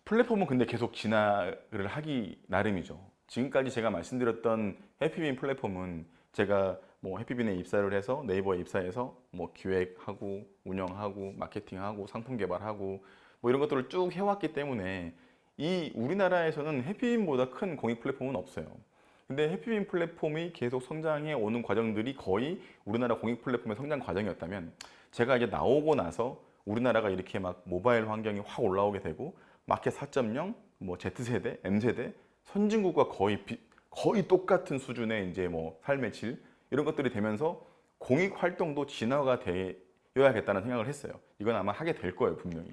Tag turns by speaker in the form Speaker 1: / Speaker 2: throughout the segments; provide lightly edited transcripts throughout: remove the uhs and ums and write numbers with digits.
Speaker 1: 플랫폼은 근데 계속 진화를 하기 나름이죠. 지금까지 제가 말씀드렸던 해피빈 플랫폼은 제가 뭐 해피빈에 입사를 해서 네이버에 입사해서 뭐 기획하고 운영하고 마케팅하고 상품 개발하고 뭐 이런 것들을 쭉 해왔기 때문에 이 우리나라에서는 해피빈보다 큰 공익 플랫폼은 없어요. 근데 해피빈 플랫폼이 계속 성장해 오는 과정들이 거의 우리나라 공익 플랫폼의 성장 과정이었다면 제가 이제 나오고 나서 우리나라가 이렇게 막 모바일 환경이 확 올라오게 되고 마켓 4.0, 뭐 Z세대, M세대, 선진국과 거의 똑같은 수준의 이제 뭐 삶의 질 이런 것들이 되면서 공익 활동도 진화가 되어야겠다는 생각을 했어요. 이건 아마 하게 될 거예요, 분명히.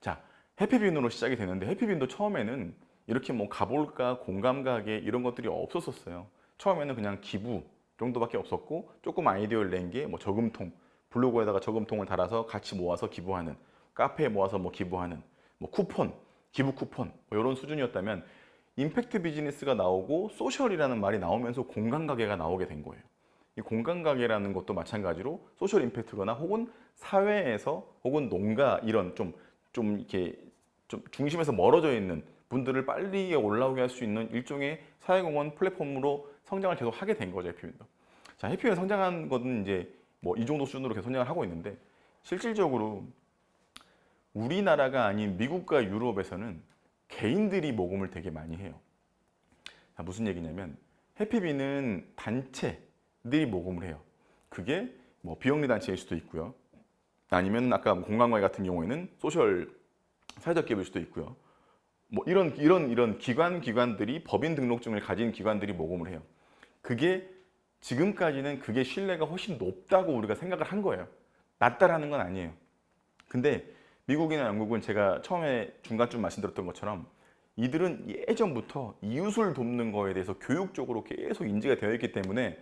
Speaker 1: 자, 해피빈으로 시작이 되는데 해피빈도 처음에는 이렇게 뭐 가볼까, 공감 가게 이런 것들이 없었어요. 처음에는 그냥 기부 정도밖에 없었고 조금 아이디어를 낸 게 뭐 저금통, 블로그에다가 저금통을 달아서 같이 모아서 기부하는, 카페에 모아서 뭐 기부하는, 뭐 쿠폰, 기부 쿠폰 뭐 이런 수준이었다면 임팩트 비즈니스가 나오고 소셜이라는 말이 나오면서 공간 가게가 나오게 된 거예요. 이 공간 가게라는 것도 마찬가지로 소셜 임팩트거나 혹은 사회에서 혹은 농가 이런 좀 이렇게 좀 중심에서 멀어져 있는 분들을 빨리 올라오게 할 수 있는 일종의 사회공헌 플랫폼으로 성장을 계속 하게 된 거죠, 해피빈도. 자, 해피빈 성장한 것은 이제 뭐 이 정도 수준으로 계속 성장을 하고 있는데 실질적으로 우리나라가 아닌 미국과 유럽에서는 개인들이 모금을 되게 많이 해요. 자, 무슨 얘기냐면 해피빈은 단체들이 모금을 해요. 그게 뭐 비영리 단체일 수도 있고요. 아니면 아까 공간과외 같은 경우에는 소셜 사회적 기업일 수도 있고요. 뭐 이런 기관들이 법인 등록증을 가진 기관들이 모금을 해요. 그게 지금까지는 그게 신뢰가 훨씬 높다고 우리가 생각을 한 거예요. 낮다라는 건 아니에요. 근데 미국이나 영국은 제가 처음에 중간쯤 말씀드렸던 것처럼 이들은 예전부터 이웃을 돕는 거에 대해서 교육적으로 계속 인지가 되어 있기 때문에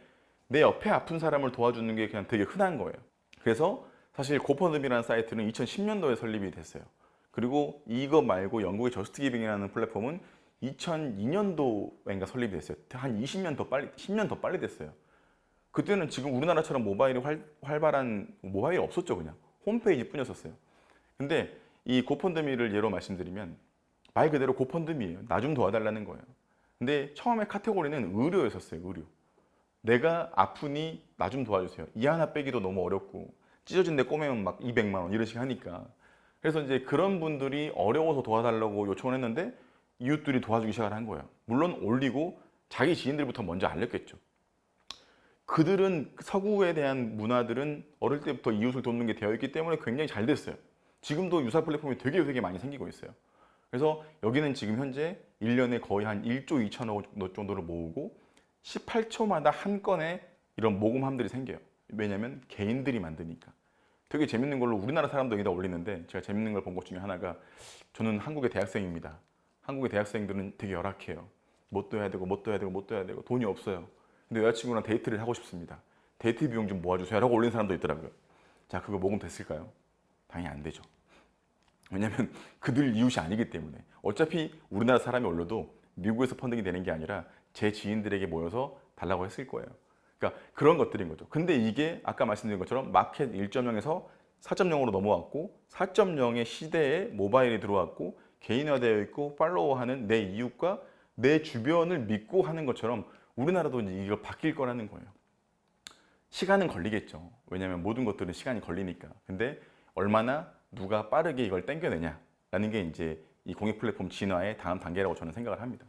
Speaker 1: 내 옆에 아픈 사람을 도와주는 게 그냥 되게 흔한 거예요. 그래서 사실 고펀드미라는 사이트는 2010년도에 설립이 됐어요. 그리고 이거 말고 영국의 저스트 기빙이라는 플랫폼은 2002년도인가 설립이 됐어요. 한 20년 더 빨리, 10년 더 빨리 됐어요. 그때는 지금 우리나라처럼 모바일이 활발한 모바일이 없었죠. 그냥 홈페이지 뿐이었어요. 근데 이 고펀드미를 예로 말씀드리면 말 그대로 고펀드미예요. 나 좀 도와달라는 거예요. 근데 처음에 카테고리는 의료였었어요. 의료. 내가 아프니 나 좀 도와주세요. 이 하나 빼기도 너무 어렵고 찢어진 데 꼬매면 막 200만 원 이런 식 하니까. 그래서 이제 그런 분들이 어려워서 도와달라고 요청을 했는데 이웃들이 도와주기 시작을 한 거예요. 물론 올리고 자기 지인들부터 먼저 알렸겠죠. 그들은 서구에 대한 문화들은 어릴 때부터 이웃을 돕는 게 되어 있기 때문에 굉장히 잘 됐어요. 지금도 유사 플랫폼이 되게 많이 생기고 있어요. 그래서 여기는 지금 현재 1년에 거의 한 1조 2천억 정도를 모으고 18초마다 한 건의 이런 모금함들이 생겨요. 왜냐하면 개인들이 만드니까. 되게 재밌는 걸로 우리나라 사람도 여기다 올리는데 제가 재밌는 걸 본 것 중에 하나가 저는 한국의 대학생입니다. 한국의 대학생들은 되게 열악해요. 뭣도 해야 되고 돈이 없어요. 근데 여자친구랑 데이트를 하고 싶습니다. 데이트 비용 좀 모아주세요 라고 올린 사람도 있더라고요. 자, 그거 모금 됐을까요? 당연히 안 되죠. 왜냐하면 그들 이웃이 아니기 때문에. 어차피 우리나라 사람이 올려도 미국에서 펀딩이 되는 게 아니라 제 지인들에게 모여서 달라고 했을 거예요. 그러니까 그런 것들인 거죠. 근데 이게 아까 말씀드린 것처럼 마켓 1.0에서 4.0으로 넘어왔고 4.0의 시대에 모바일이 들어왔고 개인화되어 있고 팔로워하는 내 이웃과 내 주변을 믿고 하는 것처럼 우리나라도 이제 이거 바뀔 거라는 거예요. 시간은 걸리겠죠. 왜냐하면 모든 것들은 시간이 걸리니까. 근데 얼마나 누가 빠르게 이걸 땡겨내냐라는 게 이제 이 공익 플랫폼 진화의 다음 단계라고 저는 생각을 합니다.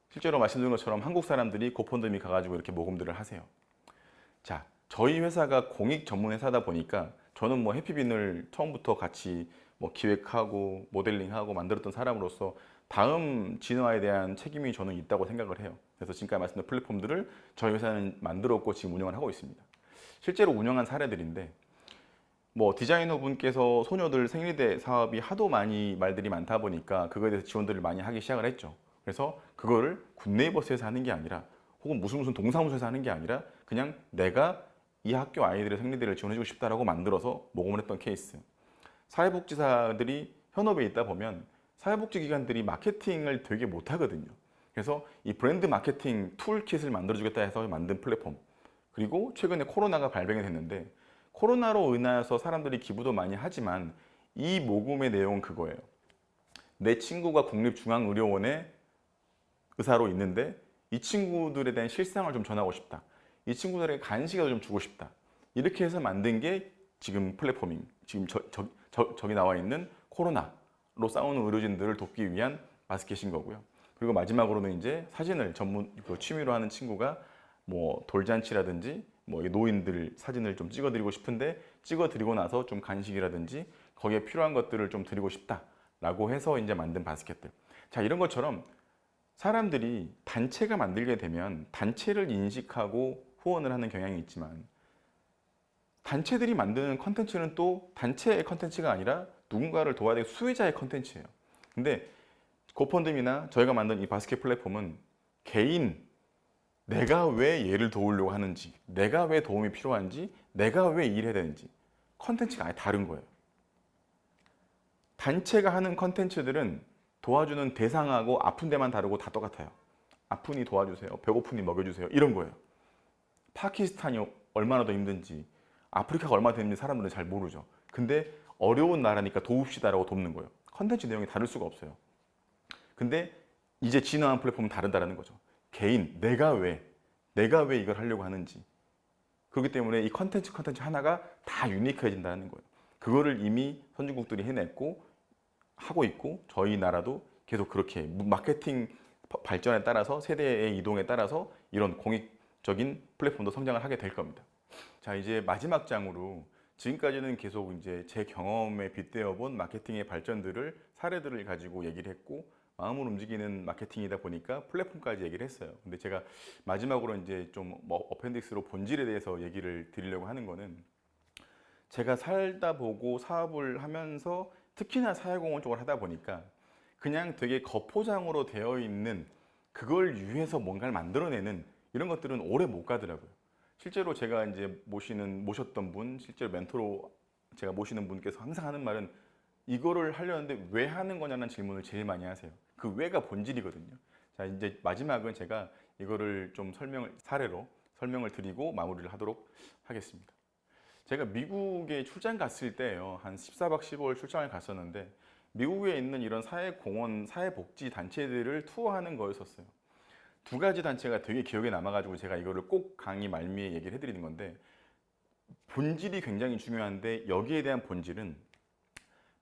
Speaker 1: 실제로 말씀드린 것처럼 한국 사람들이 고펀드미 가가지고 이렇게 모금들을 하세요. 자, 저희 회사가 공익 전문 회사다 보니까 저는 뭐 해피빈을 처음부터 같이 뭐 기획하고 모델링하고 만들었던 사람으로서 다음 진화에 대한 책임이 저는 있다고 생각을 해요. 그래서 지금까지 말씀드린 플랫폼들을 저희 회사는 만들었고 지금 운영을 하고 있습니다. 실제로 운영한 사례들인데 뭐 디자이너 분께서 소녀들 생리대 사업이 하도 많이 말들이 많다 보니까 그거에 대해서 지원들을 많이 하기 시작을 했죠. 그래서 그거를 굿네이버스에서 하는 게 아니라 혹은 무슨 동사무소에서 하는 게 아니라 그냥 내가 이 학교 아이들의 생리대를 지원해주고 싶다라고 만들어서 모금을 했던 케이스. 사회복지사들이 현업에 있다 보면 사회복지기관들이 마케팅을 되게 못하거든요. 그래서 이 브랜드 마케팅 툴킷을 만들어주겠다 해서 만든 플랫폼. 그리고 최근에 코로나가 발병이 됐는데 코로나로 인하여서 사람들이 기부도 많이 하지만 이 모금의 내용은 그거예요. 내 친구가 국립중앙의료원에 의사로 있는데 이 친구들에 대한 실상을 좀 전하고 싶다. 이 친구들에게 간식을 좀 주고 싶다. 이렇게 해서 만든 게 지금 플랫폼ing, 지금 저기 나와 있는 코로나로 싸우는 의료진들을 돕기 위한 바스켓인 거고요. 그리고 마지막으로는 이제 사진을 취미로 하는 친구가 뭐 돌잔치라든지 뭐 노인들 사진을 좀 찍어드리고 싶은데 찍어드리고 나서 좀 간식이라든지 거기에 필요한 것들을 좀 드리고 싶다라고 해서 이제 만든 바스켓들. 자, 이런 것처럼 사람들이 단체가 만들게 되면 단체를 인식하고 후원을 하는 경향이 있지만 단체들이 만드는 컨텐츠는 또 단체의 컨텐츠가 아니라 누군가를 도와야 될 수혜자의 컨텐츠예요. 근데 고펀드미나 저희가 만든 이 바스켓 플랫폼은 개인, 내가 왜 얘를 도우려고 하는지, 내가 왜 도움이 필요한지, 내가 왜 일해야 되는지 컨텐츠가 아예 다른 거예요. 단체가 하는 컨텐츠들은 도와주는 대상하고 아픈 데만 다르고 다 똑같아요. 아프니 도와주세요. 배고프니 먹여주세요. 이런 거예요. 파키스탄이 얼마나 더 힘든지, 아프리카가 얼마나 더 힘든지 사람들은 잘 모르죠. 근데 어려운 나라니까 도웁시다라고 돕는 거예요. 컨텐츠 내용이 다를 수가 없어요. 근데 이제 진화한 플랫폼은 다르다는 거죠. 개인, 내가 왜 이걸 하려고 하는지. 그렇기 때문에 이 컨텐츠 하나가 다 유니크해진다는 거예요. 그거를 이미 선진국들이 해냈고 하고 있고 저희 나라도 계속 그렇게 마케팅 발전에 따라서 세대의 이동에 따라서 이런 공익적인 플랫폼도 성장을 하게 될 겁니다. 자, 이제 마지막 장으로 지금까지는 계속 이제 제 경험에 빗대어 본 마케팅의 발전들을 사례들을 가지고 얘기를 했고 마음을 움직이는 마케팅이다 보니까 플랫폼까지 얘기를 했어요. 근데 제가 마지막으로 이제 좀 어펜딕스로 본질에 대해서 얘기를 드리려고 하는 거는 제가 살다 보고 사업을 하면서 특히나 사회공헌 쪽을 하다 보니까 그냥 되게 겉포장으로 되어 있는 그걸 위해서 뭔가를 만들어내는 이런 것들은 오래 못 가더라고요. 실제로 제가 이제 모셨던 분, 실제로 멘토로 제가 모시는 분께서 항상 하는 말은 이거를 하려는데 왜 하는 거냐는 질문을 제일 많이 하세요. 그 왜가 본질이거든요. 자, 이제 마지막은 제가 이거를 좀 사례로 설명을 드리고 마무리를 하도록 하겠습니다. 제가 미국에 출장 갔을 때요, 한 14박 15일 출장을 갔었는데 미국에 있는 이런 사회공헌, 사회복지 단체들을 투어하는 거였었어요. 두 가지 단체가 되게 기억에 남아가지고 제가 이거를 꼭 강의 말미에 얘기를 해드리는 건데 본질이 굉장히 중요한데 여기에 대한 본질은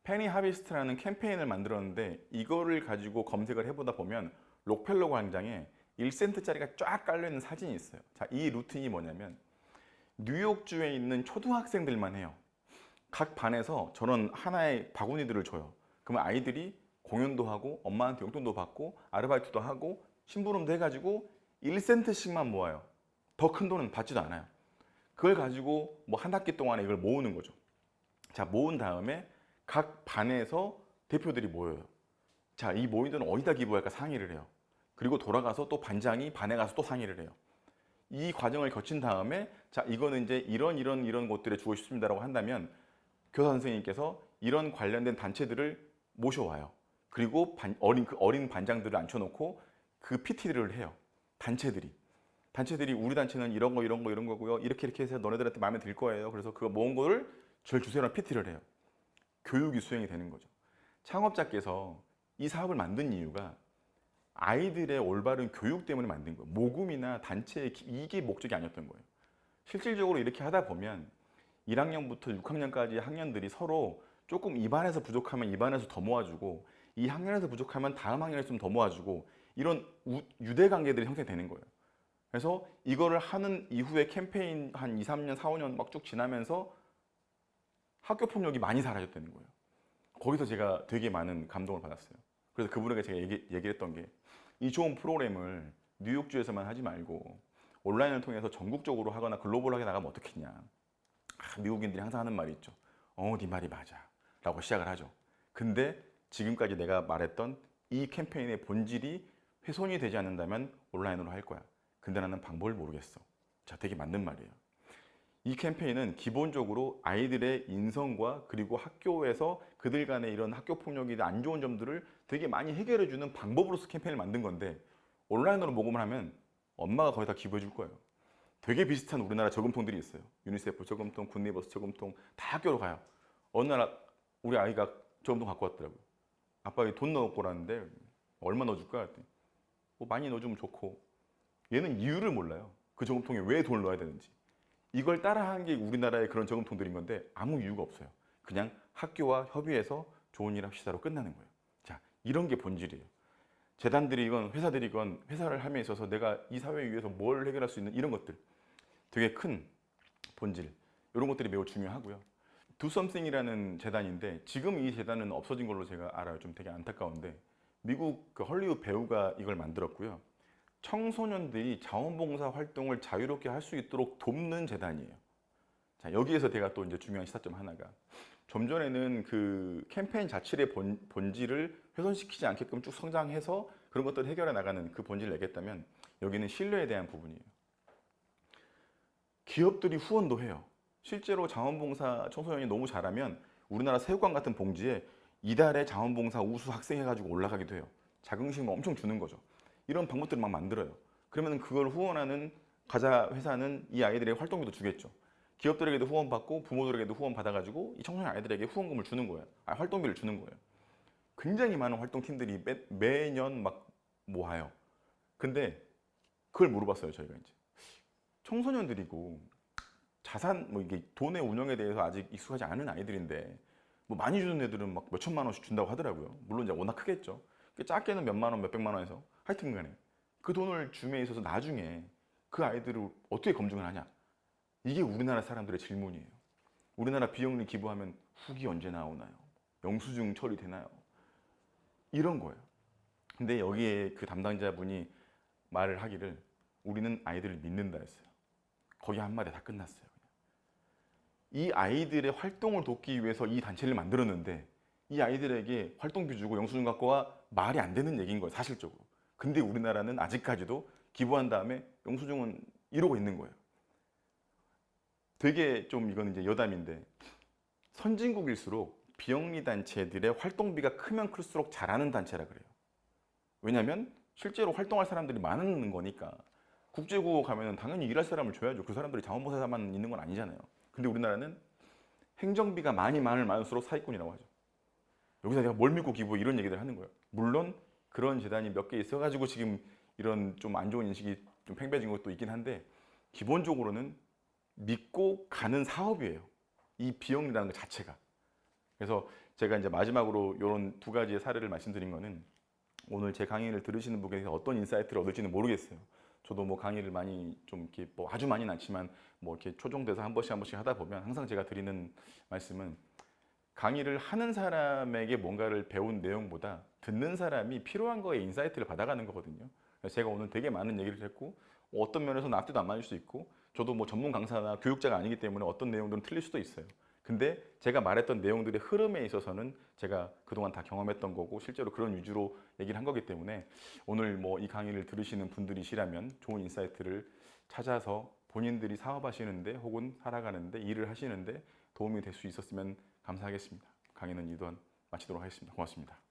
Speaker 1: 페니 하비스트라는 캠페인을 만들었는데 이거를 가지고 검색을 해보다 보면 록펠러 광장에 1센트짜리가 쫙 깔려있는 사진이 있어요. 자, 이 루틴이 뭐냐면 뉴욕주에 있는 초등학생들만 해요. 각 반에서 저런 하나의 바구니들을 줘요. 그러면 아이들이 공연도 하고 엄마한테 용돈도 받고 아르바이트도 하고 심부름도 해가지고 1센트씩만 모아요. 더 큰 돈은 받지도 않아요. 그걸 가지고 뭐 한 학기 동안에 이걸 모으는 거죠. 자, 모은 다음에 각 반에서 대표들이 모여요. 자, 이 모인 돈은 어디다 기부할까 상의를 해요. 그리고 돌아가서 또 반장이 반에 가서 또 상의를 해요. 이 과정을 거친 다음에 자, 이거는 이제 이런 곳들에 주고 싶습니다라고 한다면 교사 선생님께서 이런 관련된 단체들을 모셔와요. 그리고 어린 반장들을 앉혀놓고 그 PT를 해요. 단체들이 우리 단체는 이런 거고요. 이렇게 해서 너네들한테 마음에 들 거예요. 그래서 그거 모은 거를 절 주세요라는 PT를 해요. 교육이 수행이 되는 거죠. 창업자께서 이 사업을 만든 이유가 아이들의 올바른 교육 때문에 만든 거예요. 모금이나 단체의 이게 목적이 아니었던 거예요. 실질적으로 이렇게 하다 보면 1학년부터 6학년까지 학년들이 서로 조금 이 반에서 부족하면 이 반에서 더 모아주고 이 학년에서 부족하면 다음 학년에서 좀 더 모아주고 이런 유대 관계들이 형성되는 거예요. 그래서 이거를 하는 이후에 캠페인 한 2, 3년, 4, 5년 막 쭉 지나면서 학교 폭력이 많이 사라졌다는 거예요. 거기서 제가 되게 많은 감동을 받았어요. 그래서 그분에게 제가 얘기를 했던 게 이 좋은 프로그램을 뉴욕주에서만 하지 말고 온라인을 통해서 전국적으로 하거나 글로벌하게 나가면 어떻겠냐. 미국인들이 항상 하는 말이 있죠. 네 말이 맞아 라고 시작을 하죠. 근데 지금까지 내가 말했던 이 캠페인의 본질이 훼손이 되지 않는다면 온라인으로 할 거야. 근데 나는 방법을 모르겠어. 자, 되게 맞는 말이에요. 이 캠페인은 기본적으로 아이들의 인성과 그리고 학교에서 그들 간의 이런 학교 폭력이나 안 좋은 점들을 되게 많이 해결해 주는 방법으로서 캠페인을 만든 건데 온라인으로 모금을 하면 엄마가 거의 다 기부해 줄 거예요. 되게 비슷한 우리나라 저금통들이 있어요. 유니세프 저금통, 굿네이버스 저금통 다 학교로 가요. 어느 날 우리 아이가 저금통 갖고 왔더라고요. 아빠 돈 넣을 거라는데 얼마 넣어줄까? 했더니 뭐 많이 넣어주면 좋고 얘는 이유를 몰라요. 그 저금통에 왜 돈을 넣어야 되는지. 이걸 따라한 게 우리나라의 그런 저금통들인 건데 아무 이유가 없어요. 그냥 학교와 협의해서 좋은 일 합시다로 끝나는 거예요. 자, 이런 게 본질이에요. 재단들이건 회사들이건 회사를 함에 있어서 내가 이 사회 위해서 뭘 해결할 수 있는 이런 것들 되게 큰 본질 이런 것들이 매우 중요하고요. Do Something이라는 재단인데 지금 이 재단은 없어진 걸로 제가 알아요. 좀 되게 안타까운데 미국 그 헐리우드 배우가 이걸 만들었고요. 청소년들이 자원봉사 활동을 자유롭게 할 수 있도록 돕는 재단이에요. 자, 여기에서 제가 또 이제 중요한 시사점 하나가 좀 전에는 그 캠페인 자체의 본질을 훼손시키지 않게끔 쭉 성장해서 그런 것들을 해결해 나가는 그 본질을 내겠다면 여기는 신뢰에 대한 부분이에요. 기업들이 후원도 해요. 실제로 자원봉사 청소년이 너무 잘하면 우리나라 새우깡 같은 봉지에 이달의 자원봉사 우수 학생 해가지고 올라가기도 해요. 자긍심을 엄청 주는 거죠. 이런 방법들을 막 만들어요. 그러면 그걸 후원하는 가자 회사는 이 아이들에게 활동비도 주겠죠. 기업들에게도 후원받고 부모들에게도 후원 받아가지고 이 청소년 아이들에게 후원금을 주는 거예요. 활동비를 주는 거예요. 굉장히 많은 활동팀들이 매년 막 모아요. 근데 그걸 물어봤어요, 저희가 이제. 청소년들이고 자산 뭐 이게 돈의 운영에 대해서 아직 익숙하지 않은 아이들인데 뭐 많이 주는 애들은 막 몇천만 원씩 준다고 하더라고요. 물론 이제 워낙 크겠죠. 작게는 몇만 원, 몇백만 원에서 하여튼 간에 그 돈을 줌에 있어서 나중에 그 아이들을 어떻게 검증을 하냐. 이게 우리나라 사람들의 질문이에요. 우리나라 비영리 기부하면 후기 언제 나오나요? 영수증 처리되나요? 이런 거예요. 근데 여기에 그 담당자분이 말을 하기를 우리는 아이들을 믿는다 했어요. 거기 한마디 다 끝났어요. 이 아이들의 활동을 돕기 위해서 이 단체를 만들었는데 이 아이들에게 활동비 주고 영수증 갖고 와 말이 안 되는 얘기인 거예요, 사실적으로. 근데 우리나라는 아직까지도 기부한 다음에 영수증은 이러고 있는 거예요. 되게 좀 이건 이제 여담인데 선진국일수록 비영리 단체들의 활동비가 크면 클수록 잘하는 단체라 그래요. 왜냐하면 실제로 활동할 사람들이 많은 거니까 국제구호 가면은 당연히 일할 사람을 줘야죠. 그 사람들이 자원봉사자만 있는 건 아니잖아요. 근데 우리나라는 행정비가 많을수록 사기꾼이라고 하죠. 여기서 내가 뭘 믿고 기부해 이런 얘기들 하는 거예요. 물론 그런 재단이 몇 개 있어가지고 지금 이런 좀 안 좋은 인식이 좀 팽배해진 것도 있긴 한데 기본적으로는 믿고 가는 사업이에요. 이 비영리라는 것 자체가. 그래서 제가 이제 마지막으로 이런 두 가지의 사례를 말씀드린 거는 오늘 제 강의를 들으시는 분께서 어떤 인사이트를 얻을지는 모르겠어요. 저도 뭐 강의를 많이 좀 이렇게 뭐 아주 많이는 않지만 뭐 이렇게 초정돼서 한 번씩 하다 보면 항상 제가 드리는 말씀은 강의를 하는 사람에게 뭔가를 배운 내용보다 듣는 사람이 필요한 거에 인사이트를 받아가는 거거든요. 그래서 제가 오늘 되게 많은 얘기를 했고 어떤 면에서는 앞뒤도 안 맞을 수 있고 저도 뭐 전문 강사나 교육자가 아니기 때문에 어떤 내용들은 틀릴 수도 있어요. 근데 제가 말했던 내용들의 흐름에 있어서는 제가 그동안 다 경험했던 거고 실제로 그런 위주로 얘기를 한 거기 때문에 오늘 뭐 이 강의를 들으시는 분들이시라면 좋은 인사이트를 찾아서 본인들이 사업하시는데 혹은 살아가는데 일을 하시는데 도움이 될 수 있었으면 감사하겠습니다. 강의는 이도한 마치도록 하겠습니다. 고맙습니다.